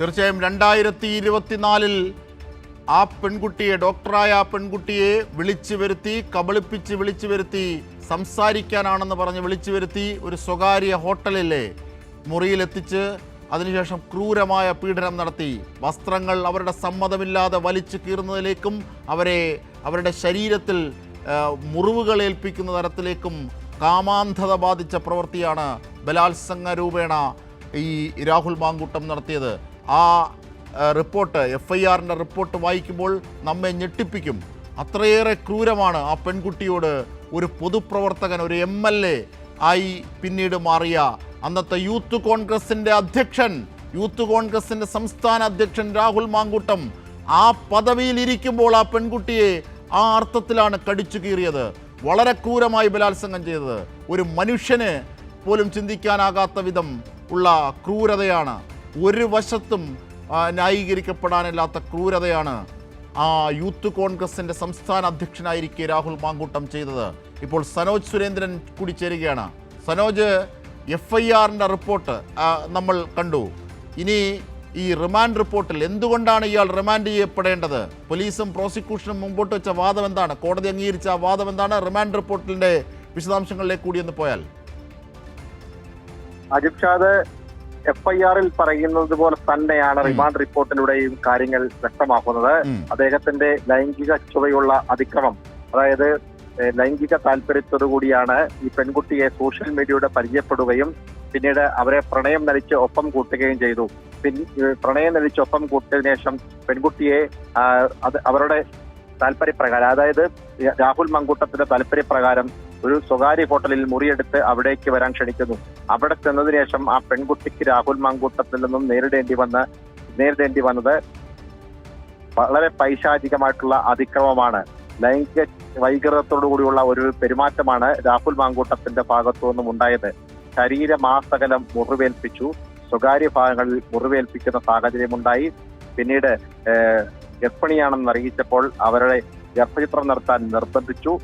തീർച്ചയായും 2024 ആ പെൺകുട്ടിയെ, ഡോക്ടറായ ആ പെൺകുട്ടിയെ വിളിച്ചു വരുത്തി, കബളിപ്പിച്ച് വിളിച്ചു വരുത്തി, സംസാരിക്കാനാണെന്ന് പറഞ്ഞ് വിളിച്ചു വരുത്തി ഒരു സ്വകാര്യ ഹോട്ടലിലെ മുറിയിലെത്തിച്ച് അതിനുശേഷം ക്രൂരമായ പീഡനം നടത്തി. വസ്ത്രങ്ങൾ അവരുടെ സമ്മതമില്ലാതെ വലിച്ചു കീറുന്നതിലേക്കും അവരുടെ ശരീരത്തിൽ മുറിവുകൾ ഏൽപ്പിക്കുന്ന തരത്തിലേക്കും കാമാന്ധത ബാധിച്ച പ്രവൃത്തിയാണ് ബലാത്സംഗ രൂപേണ ഈ രാഹുൽ മാങ്കൂട്ടം നടത്തിയത്. ആ റിപ്പോർട്ട്, FIRൻ്റെ റിപ്പോർട്ട് വായിക്കുമ്പോൾ നമ്മെ ഞെട്ടിപ്പിക്കും. അത്രയേറെ ക്രൂരമാണ് ആ പെൺകുട്ടിയോട് ഒരു പൊതുപ്രവർത്തകൻ, ഒരു MLA ആയി പിന്നീട് മാറിയ അന്നത്തെ യൂത്ത് കോൺഗ്രസിൻ്റെ അധ്യക്ഷൻ, യൂത്ത് കോൺഗ്രസിൻ്റെ സംസ്ഥാന അധ്യക്ഷൻ രാഹുൽ മാങ്കൂട്ടം ആ പദവിയിലിരിക്കുമ്പോൾ ആ പെൺകുട്ടിയെ ആ അർത്ഥത്തിലാണ് കടിച്ചു കീറിയത്, വളരെ ക്രൂരമായി ബലാത്സംഗം ചെയ്തത്. ഒരു മനുഷ്യന് പോലും ചിന്തിക്കാനാകാത്ത വിധം ഉള്ള ക്രൂരതയാണ്, ഒരു വശത്തും ന്യായീകരിക്കപ്പെടാനില്ലാത്ത ക്രൂരതയാണ് ആ യൂത്ത് കോൺഗ്രസിൻ്റെ സംസ്ഥാന അധ്യക്ഷനായിരിക്കെ രാഹുൽ മാങ്കൂട്ടം ചെയ്തത്. ഇപ്പോൾ സനോജ് സുരേന്ദ്രൻ കൂടി ചേരുകയാണ്. സനോജ്, FIRൻ്റെ റിപ്പോർട്ട് നമ്മൾ കണ്ടു. ഇനി ഈ റിമാൻഡ് റിപ്പോർട്ടിൽ എന്തുകൊണ്ടാണ് ഇയാൾ റിമാൻഡ് ചെയ്യപ്പെടേണ്ടത്? പോലീസും പ്രോസിക്യൂഷനും മുമ്പോട്ട് വെച്ച വാദം എന്താണ്? കോടതി അംഗീകരിച്ച ആ വാദം എന്താണ്? റിമാൻഡ് റിപ്പോർട്ടിൻ്റെ വിശദാംശങ്ങളിലേക്ക് കൂടി ഒന്ന് പോയാൽ. അജിബ്ഷാദ്, FIRൽ പറയുന്നത് പോലെ തന്നെയാണ് റിമാൻഡ് റിപ്പോർട്ടിലൂടെയും കാര്യങ്ങൾ വ്യക്തമാക്കുന്നത്. അദ്ദേഹത്തിന്റെ ലൈംഗിക ചുവയുള്ള അതിക്രമം, അതായത് ലൈംഗിക താല്പര്യത്തോടുകൂടിയാണ് ഈ പെൺകുട്ടിയെ സോഷ്യൽ മീഡിയയുടെ പരിചയപ്പെടുകയും പിന്നീട് അവരെ പ്രണയം നടിച്ച് ഒപ്പം കൂട്ടുകയും ചെയ്തു. പ്രണയം നടിച്ച് ഒപ്പം കൂട്ടിയതിനു ശേഷം പെൺകുട്ടിയെ അവരുടെ താല്പര്യപ്രകാരം, അതായത് രാഹുൽ മാങ്കൂട്ടത്തിന്റെ താല്പര്യപ്രകാരം ഒരു സ്വകാര്യ ഹോട്ടലിൽ മുറിയെടുത്ത് അവിടേക്ക് വരാൻ ക്ഷണിക്കുന്നു. അവിടെ ചെന്നതിനു ശേഷം ആ പെൺകുട്ടിക്ക് രാഹുൽ മാങ്കൂട്ടത്തിൽ നിന്നും നേരിടേണ്ടി വന്നത് വളരെ പൈശാചികമായിട്ടുള്ള അതിക്രമമാണ്. ലൈംഗിക വൈകൃതത്തോടുകൂടിയുള്ള ഒരു പെരുമാറ്റമാണ് രാഹുൽ മാങ്കൂട്ടത്തിന്റെ ഭാഗത്തു നിന്നും ഉണ്ടായത്. ശരീരമാസകലം മുറിവേൽപ്പിച്ചു, സ്വകാര്യ ഭാഗങ്ങളിൽ മുറിവേൽപ്പിക്കുന്ന സാഹചര്യമുണ്ടായി. പിന്നീട് ഗർഭിണിയാണെന്ന് അറിയിച്ചപ്പോൾ അവരുടെ ഗർഭചിത്രം നടത്താൻ നിർബന്ധിച്ചു.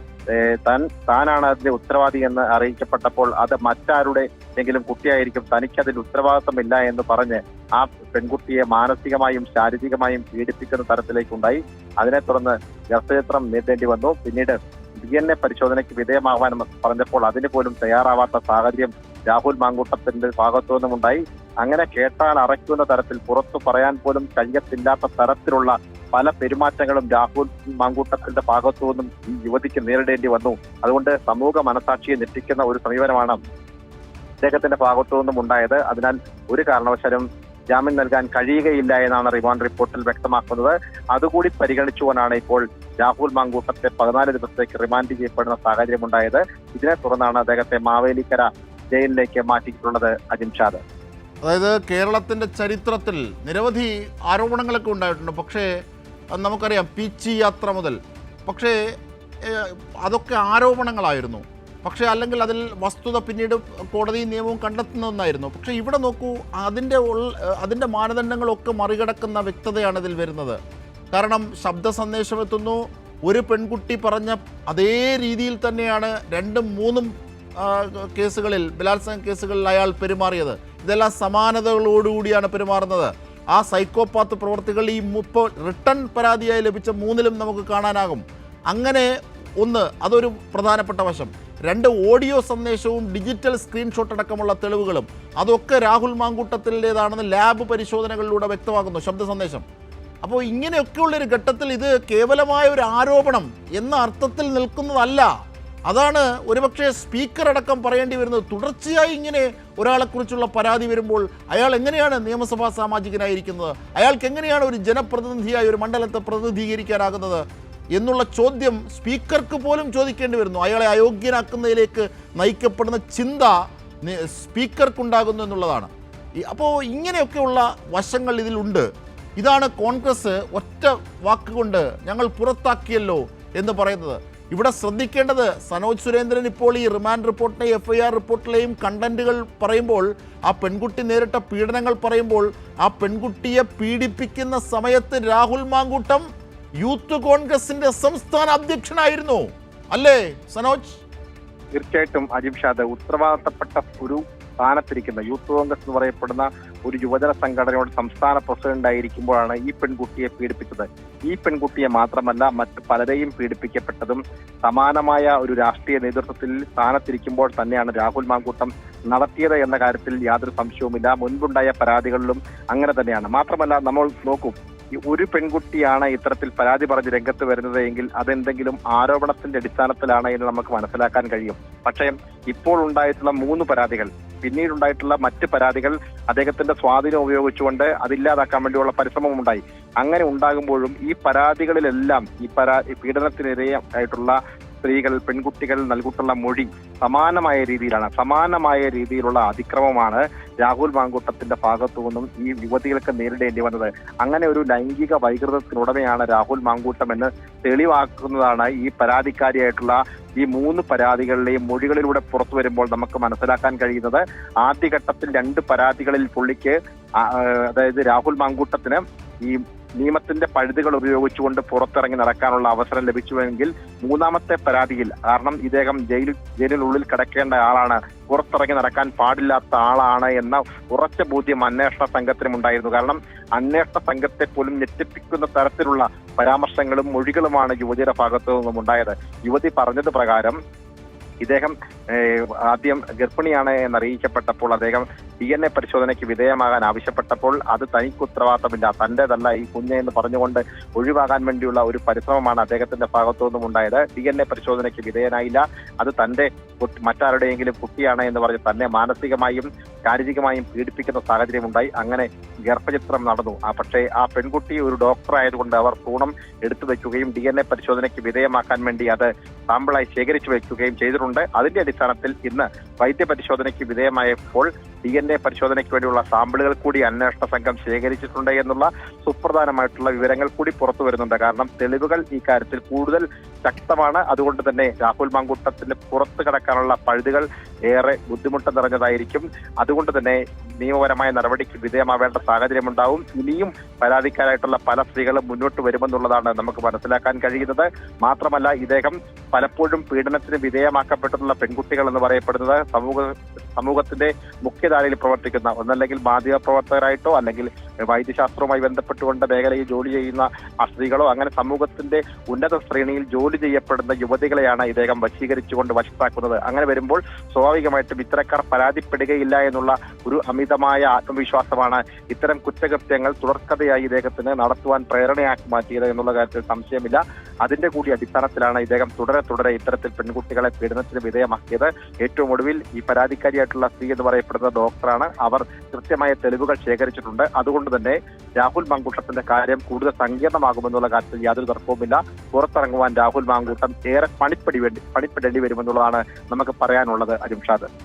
താനാണ് അതിന്റെ ഉത്തരവാദി എന്ന് അറിയിക്കപ്പെട്ടപ്പോൾ അത് മറ്റാരുടെ എങ്കിലും കുട്ടിയായിരിക്കും, തനിക്കതിൽ ഉത്തരവാദിത്തമില്ല എന്ന് പറഞ്ഞ് ആ പെൺകുട്ടിയെ മാനസികമായും ശാരീരികമായും പീഡിപ്പിക്കുന്ന തരത്തിലേക്കുണ്ടായി. അതിനെ തുടർന്ന് ഗർഭചിത്രം നീട്ടേണ്ടി വന്നു. പിന്നീട് DNA പരിശോധനയ്ക്ക് വിധേയമാവാൻ പറഞ്ഞപ്പോൾ അതിന് പോലും തയ്യാറാവാത്ത സാഹചര്യം രാഹുൽ മാങ്കൂട്ടത്തിന്റെ ഭാഗത്തു നിന്നുമുണ്ടായി. അങ്ങനെ കേട്ടാൽ അറയ്ക്കുന്ന തരത്തിൽ, പുറത്തു പറയാൻ പോലും കഴിയത്തില്ലാത്ത തരത്തിലുള്ള പല പെരുമാറ്റങ്ങളും രാഹുൽ മാങ്കൂട്ടത്തിന്റെ ഭാഗത്തു നിന്നും ഈ യുവതിക്ക് നേരിടേണ്ടി വന്നു. അതുകൊണ്ട് സമൂഹ മനസാക്ഷിയെ ഞെട്ടിക്കുന്ന ഒരു സമീപനമാണ് അദ്ദേഹത്തിന്റെ ഭാഗത്തു നിന്നും ഉണ്ടായത്. അതിനാൽ ഒരു കാരണവശാലും ജാമ്യം നൽകാൻ കഴിയുകയില്ല എന്നാണ് റിമാൻഡ് റിപ്പോർട്ടിൽ വ്യക്തമാക്കുന്നത്. അതുകൂടി പരിഗണിച്ചുകൊണ്ടാണ് ഇപ്പോൾ രാഹുൽ മാങ്കൂട്ടത്തെ 14 ദിവസത്തേക്ക് റിമാൻഡ് ചെയ്യപ്പെടുന്ന സാഹചര്യമുണ്ടായത്. ഇതിനെ തുടർന്നാണ് അദ്ദേഹത്തെ മാവേലിക്കര ജയിലിലേക്ക് മാറ്റിയിട്ടുള്ളത്. അജിംഷാദ്, അതായത് കേരളത്തിൻ്റെ ചരിത്രത്തിൽ നിരവധി ആരോപണങ്ങളൊക്കെ ഉണ്ടായിട്ടുണ്ട്. പക്ഷേ നമുക്കറിയാം, പീച്ചി യാത്ര മുതൽ, പക്ഷേ അതൊക്കെ ആരോപണങ്ങളായിരുന്നു. പക്ഷേ അല്ലെങ്കിൽ അതിൽ വസ്തുത പിന്നീട് കോടതി നിയമവും കണ്ടെത്തുന്ന ഒന്നായിരുന്നു. പക്ഷേ ഇവിടെ നോക്കൂ, അതിൻ്റെ മാനദണ്ഡങ്ങളൊക്കെ മറികടക്കുന്ന വ്യക്തതയാണ് ഇതിൽ വരുന്നത്. കാരണം ശബ്ദ സന്ദേശം എത്തുന്നു, ഒരു പെൺകുട്ടി പറഞ്ഞ അതേ രീതിയിൽ തന്നെയാണ് 2ഉം 3ഉം കേസുകളിൽ, ബലാത്സംഗ കേസുകളിൽ അയാൾ പെരുമാറിയത്. ഇതെല്ലാം സമാനതകളോടുകൂടിയാണ് പെരുമാറുന്നത്. ആ സൈക്കോപാത്ത് പ്രവർത്തികൾ ഈ റിട്ടേൺ പരാതിയായി ലഭിച്ച 3ലും നമുക്ക് കാണാനാകും. അങ്ങനെ അതൊരു പ്രധാനപ്പെട്ട വശം. 2 ഓഡിയോ സന്ദേശവും ഡിജിറ്റൽ സ്ക്രീൻഷോട്ട് അടക്കമുള്ള തെളിവുകളും അതൊക്കെ രാഹുൽ മാങ്കൂട്ടത്തിൻ്റെതാണെന്ന് ലാബ് പരിശോധനകളിലൂടെ വ്യക്തമാക്കുന്നു, ശബ്ദ സന്ദേശം. അപ്പോൾ ഇങ്ങനെയൊക്കെയുള്ളൊരു ഘട്ടത്തിൽ ഇത് കേവലമായ ഒരു ആരോപണം എന്ന അർത്ഥത്തിൽ നിൽക്കുന്നതല്ല. അതാണ് ഒരുപക്ഷെ സ്പീക്കർ അടക്കം പറയേണ്ടി വരുന്നത്. തുടർച്ചയായി ഇങ്ങനെ ഒരാളെക്കുറിച്ചുള്ള പരാതി വരുമ്പോൾ അയാൾ എങ്ങനെയാണ് നിയമസഭാ സാമാജികനായിരിക്കുന്നത്? അയാൾക്ക് എങ്ങനെയാണ് ഒരു ജനപ്രതിനിധിയായി ഒരു മണ്ഡലത്തെ പ്രതിനിധീകരിക്കാനാകുന്നത് എന്നുള്ള ചോദ്യം സ്പീക്കർക്ക് പോലും ചോദിക്കേണ്ടി വരുന്നു. അയാളെ അയോഗ്യനാക്കുന്നതിലേക്ക് നയിക്കപ്പെടുന്ന ചിന്ത സ്പീക്കർക്കുണ്ടാകുന്നു എന്നുള്ളതാണ്. അപ്പോൾ ഇങ്ങനെയൊക്കെയുള്ള വശങ്ങൾ ഇതിലുണ്ട്. ഇതാണ് കോൺഗ്രസ് ഒറ്റ വാക്കുകൊണ്ട് ഞങ്ങൾ പുറത്താക്കിയല്ലോ എന്ന് പറയുന്നത്. ഇവിടെ ശ്രദ്ധിക്കേണ്ടത്, സനോജ് സുരേന്ദ്രൻ ഇപ്പോൾ ഈ റിമാൻഡ് റിപ്പോർട്ടിനെയും FIR റിപ്പോർട്ടിലെയും കണ്ടന്റുകൾ പറയുമ്പോൾ, ആ പെൺകുട്ടി നേരിട്ട പീഡനങ്ങൾ പറയുമ്പോൾ, ആ പെൺകുട്ടിയെ പീഡിപ്പിക്കുന്ന സമയത്ത് രാഹുൽ മാങ്കൂട്ടം യൂത്ത് കോൺഗ്രസിന്റെ സംസ്ഥാന അധ്യക്ഷനായിരുന്നു, അല്ലേ സനോജ്? തീർച്ചയായിട്ടും അജിംഷാദ്, ഉത്തരവാദിത്തപ്പെട്ട ഒരു സ്ഥാനത്തിരിക്കുന്ന യൂത്ത് കോൺഗ്രസ് എന്ന് പറയപ്പെടുന്ന ഒരു യുവജന സംഘടനയുടെ സംസ്ഥാന പ്രസിഡന്റ് ആയിരിക്കുമ്പോഴാണ് ഈ പെൺകുട്ടിയെ പീഡിപ്പിച്ചത്. ഈ പെൺകുട്ടിയെ മാത്രമല്ല മറ്റ് പലരെയും പീഡിപ്പിക്കപ്പെട്ടതും സമാനമായ ഒരു രാഷ്ട്രീയ നേതൃത്വത്തിൽ സ്ഥാനത്തിരിക്കുമ്പോൾ തന്നെയാണ് രാഹുൽ മാങ്കൂട്ടം നടത്തിയത് എന്ന കാര്യത്തിൽ യാതൊരു സംശയവുമില്ല. മുൻപുണ്ടായ പരാതികളിലും അങ്ങനെ തന്നെയാണ്. മാത്രമല്ല നമ്മൾ നോക്കൂ, ഈ ഒരു പെൺകുട്ടിയാണ് ഇത്തരത്തിൽ പരാതി പറഞ്ഞ് രംഗത്ത് വരുന്നത് എങ്കിൽ അതെന്തെങ്കിലും ആരോപണത്തിന്റെ അടിസ്ഥാനത്തിലാണ് എന്ന് നമുക്ക് മനസ്സിലാക്കാൻ കഴിയും. പക്ഷേ ഇപ്പോൾ ഉണ്ടായിട്ടുള്ള 3 പരാതികൾ, പിന്നീടുണ്ടായിട്ടുള്ള മറ്റ് പരാതികൾ അദ്ദേഹത്തിന്റെ സ്വാധീനം ഉപയോഗിച്ചുകൊണ്ട് അതില്ലാതാക്കാൻ വേണ്ടിയുള്ള പരിശ്രമം ഉണ്ടായി. അങ്ങനെ ഉണ്ടാകുമ്പോഴും ഈ പരാതികളിലെല്ലാം ഈ പീഡനത്തിനിരയായിട്ടുള്ള സ്ത്രീകൾ, പെൺകുട്ടികൾ നൽകിയിട്ടുള്ള മൊഴി സമാനമായ രീതിയിലുള്ള അതിക്രമമാണ് രാഹുൽ മാങ്കൂട്ടത്തിന്റെ ഭാഗത്തു നിന്നും ഈ യുവതികൾക്ക് നേരിടേണ്ടി വന്നത്. അങ്ങനെ ഒരു ലൈംഗിക വൈകൃതത്തിനുടമയാണ് രാഹുൽ മാങ്കൂട്ടം എന്ന് തെളിവാക്കുന്നതാണ് ഈ പരാതിക്കാരിയായിട്ടുള്ള ഈ 3 പരാതികളിലെയും മൊഴികളിലൂടെ പുറത്തു വരുമ്പോൾ നമുക്ക് മനസ്സിലാക്കാൻ കഴിയുന്നത്. ആദ്യഘട്ടത്തിൽ 2 പരാതികളിൽ പുള്ളിക്ക് അതായത് രാഹുൽ മാങ്കൂട്ടത്തിന് ഈ നിയമത്തിന്റെ പഴുതുകൾ ഉപയോഗിച്ചുകൊണ്ട് പുറത്തിറങ്ങി നടക്കാനുള്ള അവസരം ലഭിച്ചുവെങ്കിൽ 3ാമത്തെ പരാതിയിൽ, കാരണം ഇദ്ദേഹം ജയിലിനുള്ളിൽ കിടക്കേണ്ട ആളാണ്, പുറത്തിറങ്ങി നടക്കാൻ പാടില്ലാത്ത ആളാണ് എന്ന ഉറച്ച ബോധ്യം അന്വേഷണ സംഘത്തിനും ഉണ്ടായിരുന്നു. കാരണം അന്വേഷണ സംഘത്തെ പോലും ഞെട്ടിപ്പിക്കുന്ന തരത്തിലുള്ള പരാമർശങ്ങളും മൊഴികളുമാണ് യുവതിയുടെ ഭാഗത്തു നിന്നും ഉണ്ടായത്. യുവതി പറഞ്ഞത് പ്രകാരം ഇദ്ദേഹം ആദ്യം ഗർഭിണിയാണ് എന്നറിയിക്കപ്പെട്ടപ്പോൾ അദ്ദേഹം DNA പരിശോധനയ്ക്ക് വിധേയമാകാൻ ആവശ്യപ്പെട്ടപ്പോൾ അത് തനിക്ക് ഉത്തരവാദിത്തമില്ല, തന്റേതല്ല ഈ കുഞ്ഞ് എന്ന് പറഞ്ഞുകൊണ്ട് ഒഴിവാകാൻ വേണ്ടിയുള്ള ഒരു പരിശ്രമമാണ് അദ്ദേഹത്തിന്റെ ഭാഗത്തു നിന്നും ഉണ്ടായത്. DNA പരിശോധനയ്ക്ക് വിധേയനായില്ല, അത് തന്റെ മറ്റാരുടെയെങ്കിലും കുട്ടിയാണ് എന്ന് പറഞ്ഞ് തന്നെ മാനസികമായും ശാരീരികമായും പീഡിപ്പിക്കുന്ന സാഹചര്യം ഉണ്ടായി. അങ്ങനെ ഗർഭചിത്രം നടന്നു. പക്ഷേ ആ പെൺകുട്ടി ഒരു ഡോക്ടർ ആയതുകൊണ്ട് അവർ ഭ്രൂണം എടുത്തു വെക്കുകയും DNA പരിശോധനയ്ക്ക് വിധേയമാക്കാൻ വേണ്ടി അത് സാമ്പിളായി ശേഖരിച്ചു വെക്കുകയും ചെയ്തിട്ടുണ്ട്. അതിന്റെ അടിസ്ഥാനത്തിൽ ഇന്ന് വൈദ്യപരിശോധനയ്ക്ക് വിധേയമായപ്പോൾ DNA പരിശോധനയ്ക്ക് വേണ്ടിയുള്ള സാമ്പിളുകൾ കൂടി അന്വേഷണ സംഘം ശേഖരിച്ചിട്ടുണ്ട് എന്നുള്ള സുപ്രധാനമായിട്ടുള്ള വിവരങ്ങൾ കൂടി പുറത്തു വരുന്നുണ്ട്. കാരണം തെളിവുകൾ ഈ കാര്യത്തിൽ കൂടുതൽ ശക്തമാണ്. അതുകൊണ്ട് തന്നെ രാഹുൽ മാങ്കൂട്ടത്തിന് പുറത്തു കടക്കാനുള്ള പഴുതുകൾ ഏറെ ബുദ്ധിമുട്ട് നിറഞ്ഞതായിരിക്കും. അതുകൊണ്ട് തന്നെ നിയമപരമായ നടപടിക്ക് വിധേയമാവേണ്ട സാഹചര്യമുണ്ടാവും. ഇനിയും പരാതിക്കാരായിട്ടുള്ള പല സ്ത്രീകളും മുന്നോട്ട് വരുമെന്നുള്ളതാണ് നമുക്ക് മനസ്സിലാക്കാൻ കഴിയുന്നത്. മാത്രമല്ല ഇദ്ദേഹം പലപ്പോഴും പീഡനത്തിന് വിധേയമാക്കപ്പെട്ടിട്ടുള്ള പെൺകുട്ടികൾ എന്ന് പറയപ്പെടുന്നത് സമൂഹത്തിന്റെ മുഖ്യധാരയിൽ പ്രവർത്തിക്കുന്ന, ഒന്നല്ലെങ്കിൽ മാധ്യമ പ്രവർത്തകരായിട്ടോ അല്ലെങ്കിൽ വൈദ്യശാസ്ത്രവുമായി ബന്ധപ്പെട്ടുകൊണ്ട് മേഖലയിൽ ജോലി ചെയ്യുന്ന ആ സ്ത്രീകളോ, അങ്ങനെ സമൂഹത്തിന്റെ ഉന്നത ശ്രേണിയിൽ ജോലി ചെയ്യപ്പെടുന്ന യുവതികളെയാണ് ഇദ്ദേഹം വശീകരിച്ചുകൊണ്ട് വശത്താക്കുന്നത്. അങ്ങനെ വരുമ്പോൾ സ്വാഭാവികമായിട്ടും ഇത്തരക്കാർ പരാതിപ്പെടുകയില്ല എന്നുള്ള ഒരു അമിതമായ ആത്മവിശ്വാസമാണ് ഇത്തരം കുറ്റകൃത്യങ്ങൾ തുടർക്കഥയായി ഇദ്ദേഹത്തിന് നടത്തുവാൻ പ്രേരണയാക്കി മാറ്റിയത് എന്നുള്ള കാര്യത്തിൽ സംശയമില്ല. അതിന്റെ കൂടി അടിസ്ഥാനത്തിലാണ് ഇദ്ദേഹം തുടരെ ഇത്തരത്തിൽ പെൺകുട്ടികളെ പീഡനത്തിന് വിധേയമാക്കിയത്. ഏറ്റവും ഒടുവിൽ ഈ പരാതിക്കാരിയായിട്ടുള്ള സ്ത്രീ എന്ന് പറയപ്പെടുന്ന ഡോക്ടറാണ്. അവർ കൃത്യമായ തെളിവുകൾ ശേഖരിച്ചിട്ടുണ്ട്. അതുകൊണ്ട് തന്നെ രാഹുൽ മാങ്കൂട്ടത്തിന്റെ കാര്യം കൂടുതൽ സങ്കീർണമാകുമെന്നുള്ള കാര്യത്തിൽ യാതൊരു തർക്കവുമില്ല. പുറത്തിറങ്ങുവാൻ രാഹുൽ മാങ്കൂട്ടം ഏറെ പണിപ്പെടേണ്ടി വരുമെന്നുള്ളതാണ് നമുക്ക് പറയാനുള്ളത്. അരിംഷാദ്.